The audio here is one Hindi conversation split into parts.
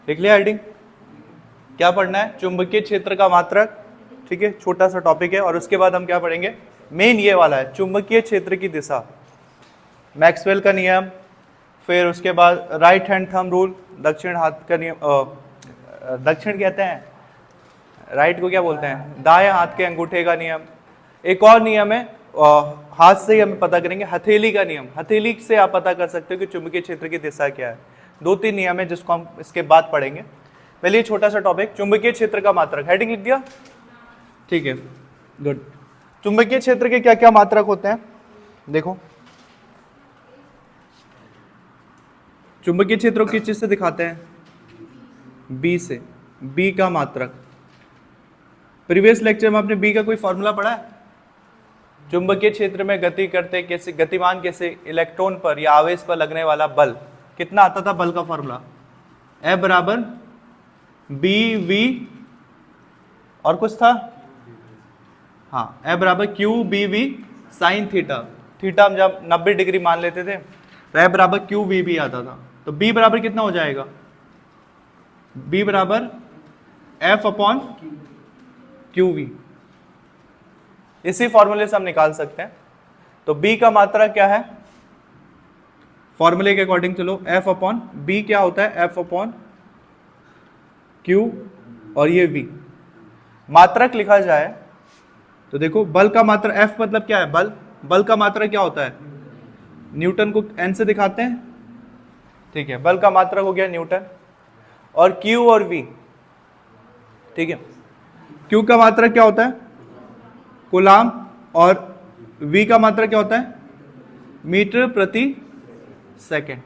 लिख लिया हेडिंग? क्या पढ़ना है? चुंबकीय क्षेत्र का मात्रक, ठीक है, छोटा सा टॉपिक है। और उसके बाद हम क्या पढ़ेंगे? मेन ये वाला है, चुंबकीय क्षेत्र की दिशा, मैक्सवेल का नियम, फिर उसके बाद राइट हैंड थंब रूल, दक्षिण हाथ का नियम, दक्षिण कहते हैं, राइट को क्या बोलते हैं? दाएं हाथ के अंगूठे का नियम। एक और नियम है, हाथ से ही हम पता करेंगे, हथेली का नियम। हथेली से आप पता कर सकते हो कि चुंबकीय क्षेत्र की दिशा क्या है। 2-3 नियम है जिसको हम इसके बाद पढ़ेंगे। पहले छोटा सा टॉपिक, चुंबकीय क्षेत्र का मात्रक। हेडिंग लिख दिया? ठीक है, गुड। चुंबकीय क्षेत्र के क्या क्या मात्रक होते हैं? देखो, चुंबकीय क्षेत्र को किस चीज से दिखाते हैं? बी से। बी का मात्रक। प्रीवियस लेक्चर में आपने बी का कोई फॉर्मूला पढ़ा है? चुंबकीय क्षेत्र में गति करते कैसे, गतिमान कैसे, इलेक्ट्रॉन पर या आवेश पर लगने वाला बल कितना आता था? बल का फॉर्मूला F बराबर बी वी और कुछ था, हाँ, F बराबर Q B V sine theta. Theta हम जब 90 डिग्री मान लेते थे तो F बराबर क्यू वी बी आता था। तो B बराबर कितना हो जाएगा? B बराबर F अपॉन क्यू वी। इसी फॉर्मूले से हम निकाल सकते हैं। तो B का मात्रा क्या है? फॉर्मूले के अकॉर्डिंग चलो, F अपॉन B क्या होता है? F अपॉन Q और ये V। मात्रक लिखा जाए तो देखो, बल का मात्रा F मतलब क्या है? बल। बल का मात्रा क्या होता है? न्यूटन को N से दिखाते हैं, ठीक है। बल का मात्रक हो गया न्यूटन। और Q और V, ठीक है। Q का मात्रक क्या होता है? कूलाम। और V का मात्रक क्या होता है? मीटर प्रति सेकंड।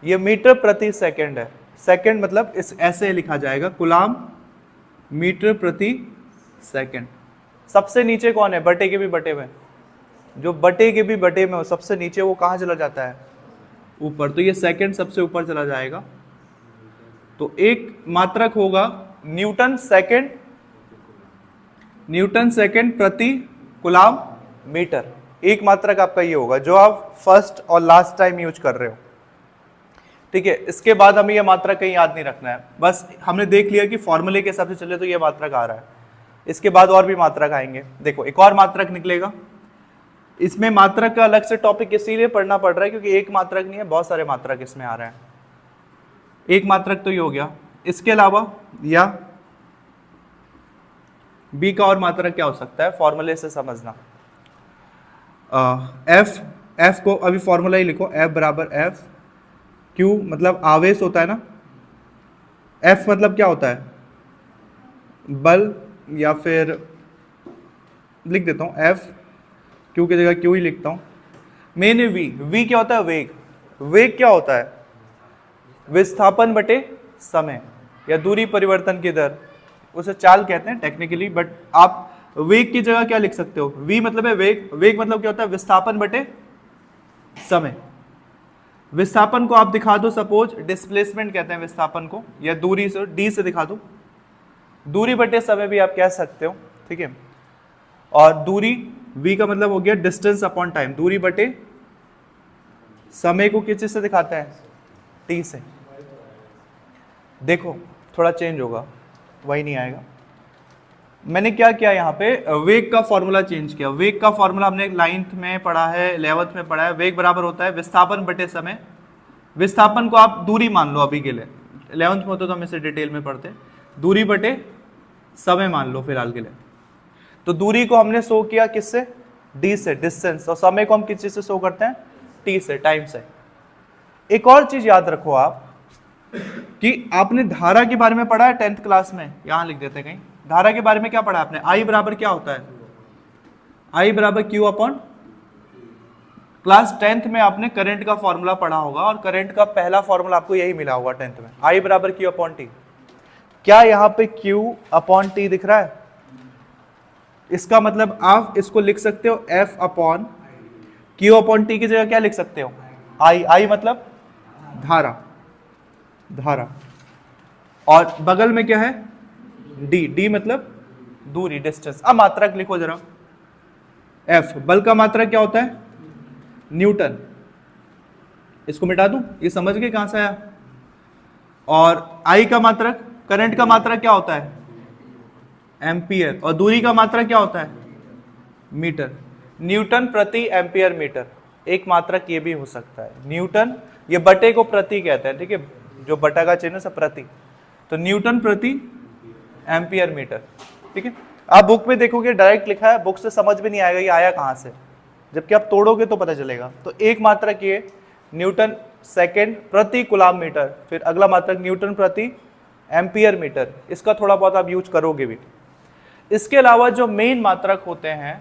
ये मीटर प्रति सेकंड है। सेकंड मतलब इस ऐसे लिखा जाएगा, कूलाम मीटर प्रति सेकंड। सबसे नीचे कौन है? बटे के भी बटे में। जो बटे के भी बटे में हो सबसे नीचे, वो कहाँ चला जाता है? ऊपर। तो ये सेकंड सबसे ऊपर चला जाएगा। तो एक मात्रक होगा न्यूटन सेकंड, न्यूटन सेकंड प्रति कूलाम मीटर। एक मात्रक आपका ये होगा जो आप फर्स्ट और लास्ट टाइम यूज कर रहे हो, ठीक है। इसके बाद हमें यह मात्रक कहीं याद नहीं रखना है, बस हमने देख लिया कि फॉर्मूले के हिसाब से चले तो यह मात्रक आ रहा है। इसके बाद और भी मात्रक आएंगे। देखो, एक और मात्रक निकलेगा। इसमें मात्रक का अलग से टॉपिक इसीलिए पढ़ना पड़ रहा है क्योंकि एक मात्रक नहीं है, बहुत सारे मात्रक इसमें आ रहे हैं। एक मात्रक तो ये हो गया। इसके अलावा या बी का और मात्रक क्या हो सकता है? फॉर्मूले से समझना। एफ को अभी फॉर्मूला ही लिखो, F बराबर F Q मतलब आवेश होता है ना, F मतलब क्या होता है? बल, या फिर लिख देता हूं F, Q की जगह Q ही लिखता हूं। मैंने V क्या होता है? वेग। वेग क्या होता है? विस्थापन बटे समय या दूरी परिवर्तन की दर, उसे चाल कहते हैं टेक्निकली, बट आप वेग की जगह क्या लिख सकते हो? V मतलब है वेग। वेग मतलब क्या होता है? विस्थापन बटे समय। विस्थापन को आप दिखा दो, सपोज डिस्प्लेसमेंट कहते हैं विस्थापन को, या दूरी से D से दिखा दो। दूरी बटे समय भी आप कह सकते हो, ठीक है। और दूरी V का मतलब हो गया डिस्टेंस अपॉन टाइम। दूरी बटे समय को किस चीज से दिखाते हैं? T से। देखो, थोड़ा चेंज होगा, वही नहीं आएगा। मैंने क्या किया यहाँ पे? वेग का फॉर्मूला चेंज किया। वेग का फॉर्मूला हमने 9th में पढ़ा है, 11th में पढ़ा है। वेग बराबर होता है विस्थापन बटे समय। विस्थापन को आप दूरी मान लो अभी के लिए, 11th में होता तो हम इसे डिटेल में पढ़ते। दूरी बटे समय मान लो फिलहाल के लिए। तो दूरी को हमने शो किया किससे? D से, डिस्टेंस। और समय को हम किस चीज से शो करते हैं? T से, टाइम से। एक और चीज याद रखो आप कि आपने धारा के बारे में पढ़ा है 10th क्लास में, यहां लिख देते कहीं। धारा के बारे में क्या पढ़ा है आपने? I बराबर क्या होता है? I बराबर Q अपॉन, क्लास 10th में आपने करंट का फॉर्मूला पढ़ा होगा और करंट का पहला फॉर्मूला आपको यही मिला होगा 10th में, I बराबर Q अपॉन T। क्या यहाँ पे Q अपॉन T दिख रहा है? इसका मतलब आप इसको लिख सकते हो F upon Q upon T की जगह क्या लिख सकते हो? I मतलब धारा, धारा। और बगल में क्या है? D मतलब दूरी, डिस्टेंस। अब मात्रक लिखो जरा। F, बल का मात्रक क्या होता है? न्यूटन। इसको मिटा दूं? ये समझ गए कहां से आया? और आई का मात्रक, करंट का मात्रक क्या होता है? एम्पियर। और दूरी का मात्रक क्या होता है? मीटर। न्यूटन प्रति एम्पियर मीटर, एक मात्रक ये भी हो सकता है न्यूटन, ये बटे को प्रति कहते हैं, ठीक है, जो बटा का चिन्ह है प्रति, तो न्यूटन प्रति एम्पियर मीटर, ठीक है। आप बुक में देखोगे डायरेक्ट लिखा है, बुक से समझ में नहीं आएगा ये आया कहाँ से, जबकि आप तोड़ोगे तो पता चलेगा। तो एक मात्रक ये न्यूटन सेकेंड प्रति कूलाम मीटर, फिर अगला मात्रक न्यूटन प्रति एम्पियर मीटर, इसका थोड़ा बहुत आप यूज करोगे भी। इसके अलावा जो मेन मात्रक होते हैं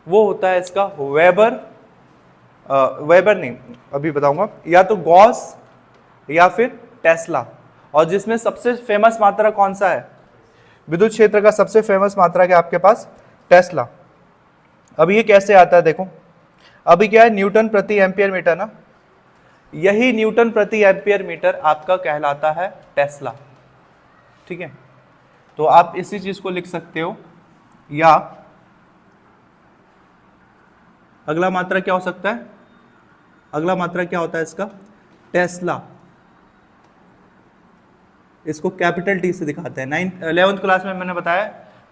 वो होता है इसका वेबर, वेबर नहीं अभी बताऊंगा, या तो गॉस या फिर टेस्ला। और जिसमें सबसे फेमस मात्रक कौन सा है? विद्युत क्षेत्र का सबसे फेमस मात्रक है आपके पास टेस्ला। अब ये कैसे आता है देखो, अभी क्या है न्यूटन प्रति एम्पियर मीटर ना, यही न्यूटन प्रति एम्पियर मीटर आपका कहलाता है टेस्ला, ठीक है। तो आप इसी चीज को लिख सकते हो। या अगला मात्रक क्या हो सकता है? अगला मात्रक क्या होता है इसका? टेस्ला। इसको कैपिटल टी से दिखाते हैं। 11th क्लास में मैंने बताया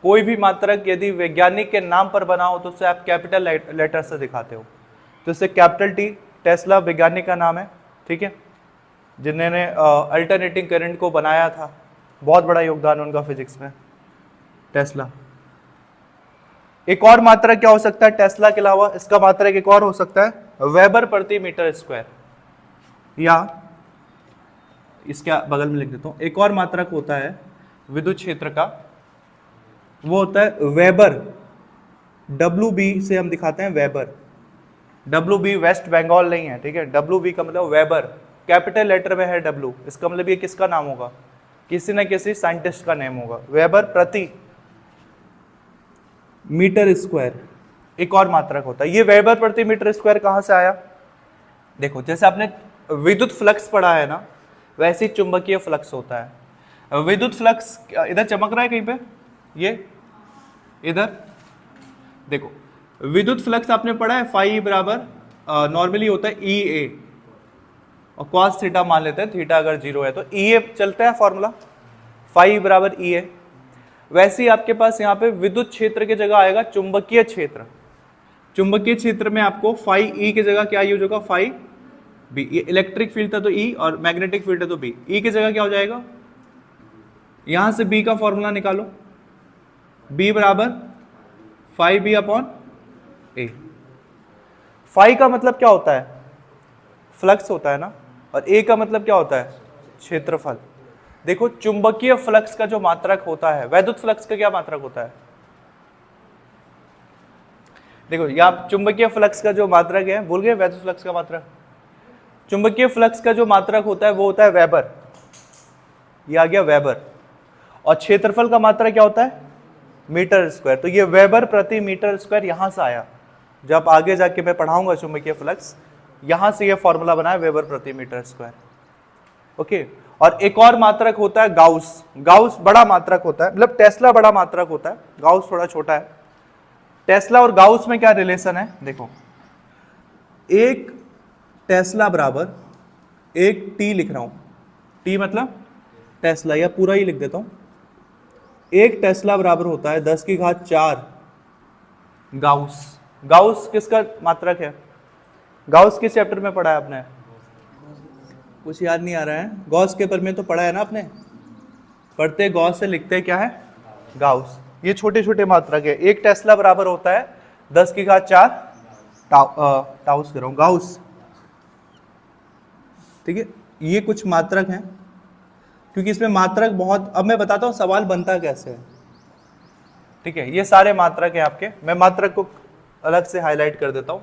कोई भी मात्रक यदि वैज्ञानिक के नाम पर बना हो तो उसे आप कैपिटल लेटर से दिखाते हो, तो इससे कैपिटल टी, टेस्ला वैज्ञानिक का नाम है, ठीक है, जिन्होंने अल्टरनेटिंग करंट को बनाया था, बहुत बड़ा योगदान उनका फिजिक्स में, टेस्ला। एक और मात्रक क्या हो सकता है टेस्ला के अलावा? इसका मात्रक एक और हो सकता है वेबर प्रति मीटर स्क्वायर, या इसके बगल में लिख देता हूं, एक और मात्रक होता है विद्युत क्षेत्र का, वो होता है वेबर, WB से हम दिखाते हैं वेबर। WB वेस्ट बंगाल नहीं है, ठीक है, WB का मतलब वेबर, कैपिटल लेटर में है W, इसका मतलब ये किसका नाम होगा? किसी न किसी साइंटिस्ट का नेम होगा। वेबर प्रति मीटर स्क्वायर एक और मात्रक होता है। ये वेबर प्रति मीटर स्क्वायर कहां से आया? देखो, जैसे आपने विद्युत फ्लक्स पढ़ा है ना, वैसे ही चुंबकीय फ्लक्स होता है। विद्युत फ्लक्स इधर चमक रहा है कहीं पे, ये इधर देखो, विद्युत फ्लक्स आपने पढ़ा है फाई बराबर नॉर्मली होता है EA, और cos थीटा मान लेते हैं, थीटा अगर 0 है तो EA चलता है फॉर्मूला, फाई बराबर EA। वैसे ही आपके पास यहाँ पे विद्युत क्षेत्र की जगह आएगा चुंबकीय क्षेत्र। चुंबकीय क्षेत्र में आपको फाई E की जगह क्या यूज होगा? Phi B। ये इलेक्ट्रिक फील्ड था तो E, और मैग्नेटिक फील्ड है तो B। E की जगह क्या हो जाएगा? यहां से B का फॉर्मूला निकालो, B बराबर phi B upon A। Phi का मतलब क्या होता है? फ्लक्स होता है ना, और A का मतलब क्या होता है? क्षेत्रफल। देखो, चुंबकीय फ्लक्स का जो मात्रक होता है, वैद्युत फ्लक्स का क्या मात्रक होता है? देखो, यहाँ चुंबकीय फ्लक्स का जो मात्रक है, भूल गए वैद्युत फ्लक्स का मात्रक? चुंबकीय फ्लक्स का जो मात्रक होता है वो होता है वेबर, ये आ गया वेबर। और क्षेत्रफल का मात्रक क्या होता है? Metre square. तो ये वेबर प्रति मीटर स्क्वायर यहां से आया, जब आगे जाके मैं पढ़ाऊंगा चुंबकीय फ्लक्स, यहां से ये फॉर्मूला बना है वेबर प्रति मीटर स्क्वायर, ओके। और एक और मात्रक होता है गाउस। गाउस बड़ा मात्रक होता है, मतलब टेस्ला बड़ा मात्रक होता है, गाउस थोड़ा छोटा है। टेस्ला और गाउस में क्या रिलेशन है? देखो, एक टेस्ला बराबर एक T लिख रहा हूं, T मतलब टेस्ला, या पूरा ही लिख देता हूं। एक टेस्ला बराबर होता है 10⁴ गाउस। गाउस किसका मात्रक है? गाउस किस चैप्टर में पढ़ा है आपने? कुछ याद नहीं आ रहा है? गॉस के पर में तो पढ़ा है ना आपने, पढ़ते गॉस से लिखते क्या है? गाउस। ये छोटे छोटे मात्रक है। एक टेस्ला बराबर होता है 10⁴ टाउस कर रहा हूं, गाउस, ठीक है। ये कुछ मात्रक हैं, क्योंकि इसमें मात्रक बहुत, अब मैं बताता हूं सवाल बनता कैसे है, ठीक है। ये सारे मात्रक हैं आपके, मैं मात्रक को अलग से हाईलाइट कर देता हूं,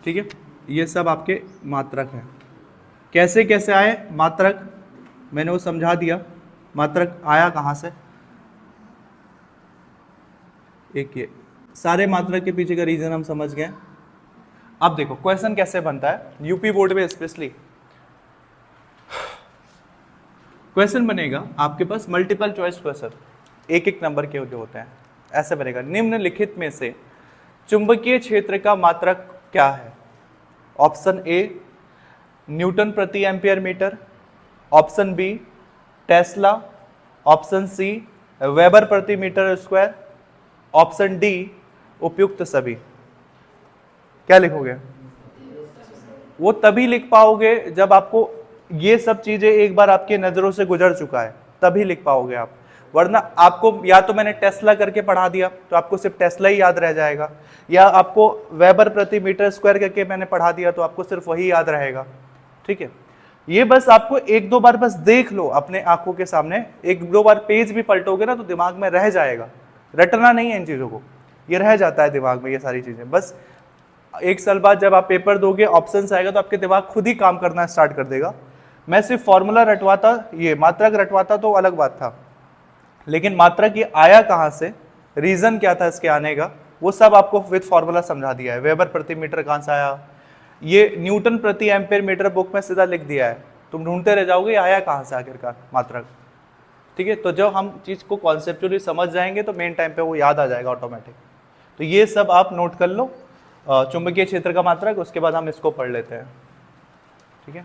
ठीक है। ये सब आपके मात्रक हैं। कैसे कैसे आए मात्रक, मैंने वो समझा दिया, मात्रक आया कहां से। एक ये सारे मात्रक के पीछे का रीजन हम समझ गए। अब देखो क्वेश्चन कैसे बनता है यूपी बोर्ड में, स्पेशली क्वेश्चन बनेगा आपके पास मल्टीपल चॉइस क्वेश्चन, एक एक नंबर के जो होते हैं, ऐसे बनेगा। निम्नलिखित में से चुंबकीय क्षेत्र का मात्रक क्या है? ऑप्शन ए न्यूटन प्रति ampere metre, option B tesla, option C weber प्रति मीटर स्क्वायर, ऑप्शन डी उपयुक्त सभी। क्या लिखोगे? वो तभी लिख पाओगे जब आपको ये सब चीजें एक बार आपकी नजरों से गुजर चुका है, तभी लिख पाओगे आप। वरना आपको या तो मैंने टेस्ला करके पढ़ा दिया तो आपको सिर्फ टेस्ला ही याद रह जाएगा, या आपको वेबर प्रति मीटर स्क्वायर करके मैंने पढ़ा दिया तो आपको सिर्फ वही याद रहेगा। ठीक है, ये बस आपको एक दो बार बस देख लो अपने आंखों के सामने, एक दो बार पेज भी पलटोगे ना तो दिमाग में रह जाएगा। रटना नहीं है इन चीजों को, ये रह जाता है दिमाग में ये सारी चीजें। बस एक साल बाद जब आप पेपर दोगे, ऑप्शंस आएगा तो आपके दिमाग खुद ही काम करना स्टार्ट कर देगा। मैं सिर्फ फॉर्मूला रटवाता, ये मात्रक रटवाता तो अलग बात था, लेकिन मात्रक ये आया कहाँ से, रीजन क्या था इसके आने का, वो सब आपको विद फॉर्मूला समझा दिया है। वेबर प्रति मीटर कहाँ से आया, ये न्यूटन प्रति एम्पेयर मीटर बुक में सीधा लिख दिया है, तुम ढूंढते रह जाओगे आया कहाँ से आखिरकार मात्रक। ठीक है, तो जब हम चीज़ को कॉन्सेप्चुअली समझ जाएंगे तो मेन टाइम पे वो याद आ जाएगा ऑटोमेटिक। तो ये सब आप नोट कर लो, चुंबकीय क्षेत्र का मात्रक, उसके बाद हम इसको पढ़ लेते हैं। ठीक है।